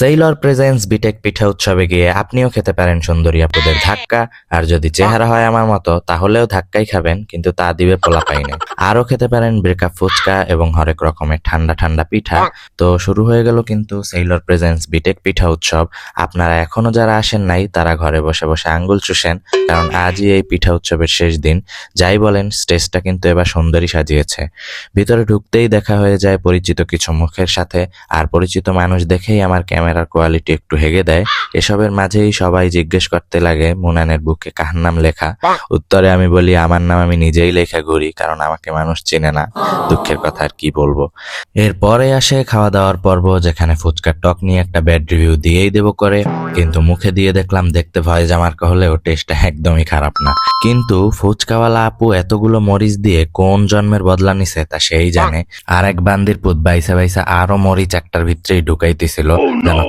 Sailor presence B Tech পিঠা উৎসবে গিয়ে আপনিও খেতে পারেন সুন্দরী আপুদের ধাক্কা। আর যদি চেহারা হয় আমার মতো তাহলেও ধাক্কাই খাবেন, কিন্তু তা দিবে পোলা পাইনে। আরও খেতে পারেন ব্রেকআপ ফুচকা এবং হরেক রকমের ঠান্ডা ঠান্ডা পিঠা। তো শুরু হয়ে গেল কিন্তু সেইলর প্রেজেন্স বিটেক পিঠা উৎসব। আপনারা এখনো যারা আসেন নাই তারা ঘরে বসে বসে আঙ্গুল চুষেন, কারণ আজই এই পিঠা উৎসবের শেষ দিন। যাই বলেন, স্টেজটা কিন্তু এবার সুন্দরী সাজিয়েছে। ভিতরে ঢুকতেই দেখা হয়ে যায় পরিচিত কিছু মুখের সাথে, আর পরিচিত মানুষ দেখেই আমার ক্যামেরার কোয়ালিটি একটু হেগে দেয়। এসবের মাঝেই সবাই জিজ্ঞেস করতে লাগে মুনানের বুকে কার নাম লেখা। উত্তরে আমি বলি আমার নাম আমি নিজেই লেখা ঘুরি, কারণ আমাকে মানুষ চেনে না। দুঃখের কথা আর কি বলবো। এরপরে আসে খাওয়া দাওয়ার পর্ব, যেখানে ফুচকার টক নিয়ে একটা ব্যাড রিভিউ দিয়েই দেবো করে, কিন্তু মুখে দিয়ে দেখলাম দেখতে ভয় জামার্কা হলেও টেস্টটা একদমই খারাপ না। কিন্তু ফুচকাওয়ালা আপু এতগুলো মরিচ দিয়ে কোন জন্মের বদলা নিছে তা সেই জানে। আর এক বান্দির পুত বাইসা বাইসা আরো মরিচ একটার ভিতরেই ঢুকাইতেছিল, যেন